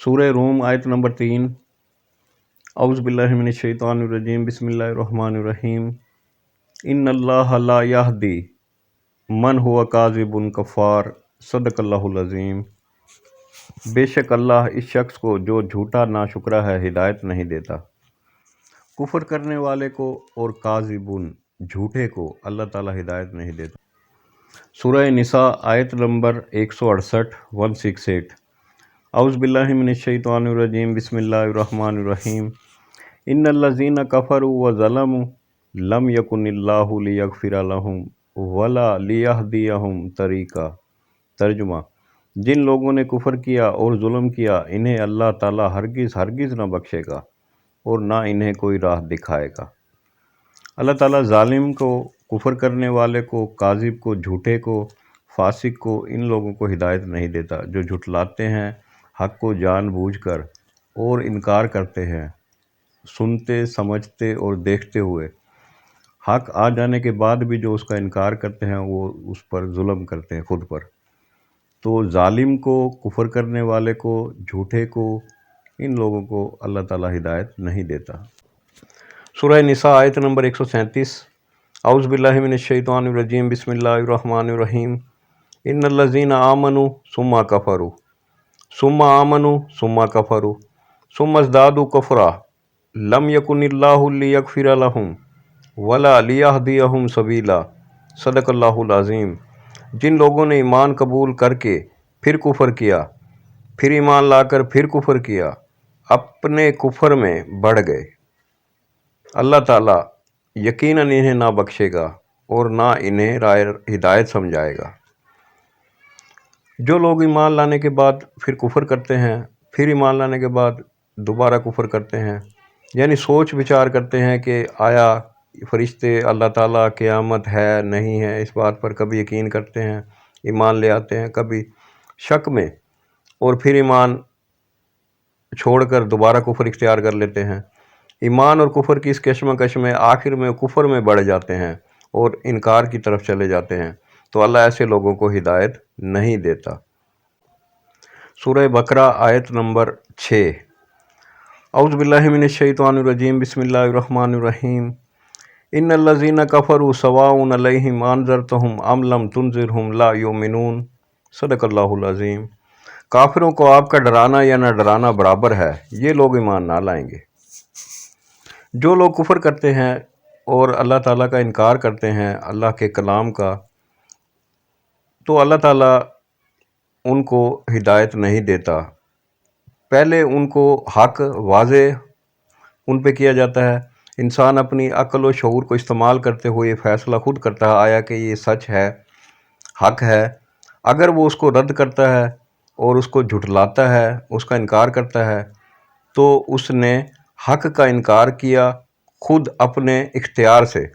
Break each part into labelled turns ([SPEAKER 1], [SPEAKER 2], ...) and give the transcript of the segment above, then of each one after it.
[SPEAKER 1] سورہ روم آیت نمبر 3۔ اعوذ باللہ من الشیطان الرجیم، بسم اللہ الرحمن الرحیم۔ ان اللہ لا یہدی من ہوا کاذب کفار، صدق اللہ العظیم۔ بے شک اللہ اس شخص کو جو جھوٹا ناشکرا ہے ہدایت نہیں دیتا۔ کفر کرنے والے کو اور کاذبن جھوٹے کو اللہ تعالیٰ ہدایت نہیں دیتا۔ سورہ نساء آیت نمبر 168 168۔ اعوذ باللہ من الشیطان الرجیم، بسم اللہ الرحمن الرحیم۔ ان الذین کفروا وظلموا لم یکن اللہ لیغفر لہم ولا لیہدیہم طریقا۔ ترجمہ: جن لوگوں نے کفر کیا اور ظلم کیا انہیں اللہ تعالیٰ ہرگز نہ بخشے گا اور نہ انہیں کوئی راہ دکھائے گا۔ اللہ تعالیٰ ظالم کو، کفر کرنے والے کو، کاذب کو، جھوٹے کو، فاسق کو، ان لوگوں کو ہدایت نہیں دیتا جو جھٹلاتے ہیں حق کو جان بوجھ کر اور انکار کرتے ہیں سنتے، سمجھتے اور دیکھتے ہوئے۔ حق آ جانے کے بعد بھی جو اس کا انکار کرتے ہیں وہ اس پر ظلم کرتے ہیں خود پر۔ تو ظالم کو، کفر کرنے والے کو، جھوٹے کو، ان لوگوں کو اللہ تعالیٰ ہدایت نہیں دیتا۔ سورہ نساء آیت نمبر 137۔ اعوذ باللہ من الشیطان الرجیم، بسم اللہ الرحمن الرحیم۔ ان الذین آمنوا ثم کفروا ثم آمنوا ثم کفروا ثم ازدادوا کفرا لم یکن اللہ لیغفر لہم ولا لیہدیہم سبیلا، صدق اللہ العظیم۔ جن لوگوں نے ایمان قبول کر کے پھر کفر کیا، پھر ایمان لا کر پھر کفر کیا، اپنے کفر میں بڑھ گئے، اللہ تعالیٰ یقیناً انہیں نہ بخشے گا اور نہ انہیں راہ ہدایت سمجھائے گا۔ جو لوگ ایمان لانے کے بعد پھر کفر کرتے ہیں، پھر ایمان لانے کے بعد دوبارہ کفر کرتے ہیں، یعنی سوچ بچار کرتے ہیں کہ آیا فرشتے، اللہ تعالیٰ، قیامت ہے نہیں ہے، اس بات پر کبھی یقین کرتے ہیں، ایمان لے آتے ہیں، کبھی شک میں، اور پھر ایمان چھوڑ کر دوبارہ کفر اختیار کر لیتے ہیں۔ ایمان اور کفر کی اس کشمکش میں آخر میں کفر میں بڑھ جاتے ہیں اور انکار کی طرف چلے جاتے ہیں، تو اللہ ایسے لوگوں کو ہدایت نہیں دیتا۔ سورہ بقرہ آیت نمبر 6۔ اعوذ باللہ من الشیطان الرجیم، بسم اللہ الرحمن الرحیم۔ ان الذین کفروا سواء علیہم انذرتہم ام لم تنذرہم لا یؤمنون، صدق اللہ العظیم۔ کافروں کو آپ کا ڈرانا یا نہ ڈرانا برابر ہے، یہ لوگ ایمان نہ لائیں گے۔ جو لوگ کفر کرتے ہیں اور اللہ تعالیٰ کا انکار کرتے ہیں، اللہ کے کلام کا، تو اللہ تعالیٰ ان کو ہدایت نہیں دیتا۔ پہلے ان کو حق واضح ان پہ کیا جاتا ہے، انسان اپنی عقل و شعور کو استعمال کرتے ہوئے یہ فیصلہ خود کرتا ہے آیا کہ یہ سچ ہے، حق ہے۔ اگر وہ اس کو رد کرتا ہے اور اس کو جھٹلاتا ہے، اس کا انکار کرتا ہے، تو اس نے حق کا انکار کیا خود اپنے اختیار سے،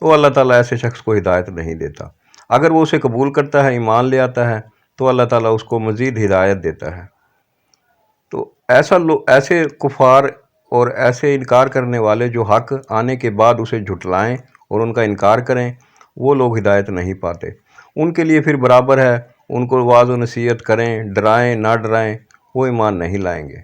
[SPEAKER 1] تو اللہ تعالیٰ ایسے شخص کو ہدایت نہیں دیتا۔ اگر وہ اسے قبول کرتا ہے، ایمان لے آتا ہے، تو اللہ تعالیٰ اس کو مزید ہدایت دیتا ہے۔ تو ایسے کفار اور ایسے انکار کرنے والے جو حق آنے کے بعد اسے جھٹلائیں اور ان کا انکار کریں، وہ لوگ ہدایت نہیں پاتے۔ ان کے لیے پھر برابر ہے، ان کو واعظ و نصیحت کریں، ڈرائیں نہ ڈرائیں، وہ ایمان نہیں لائیں گے۔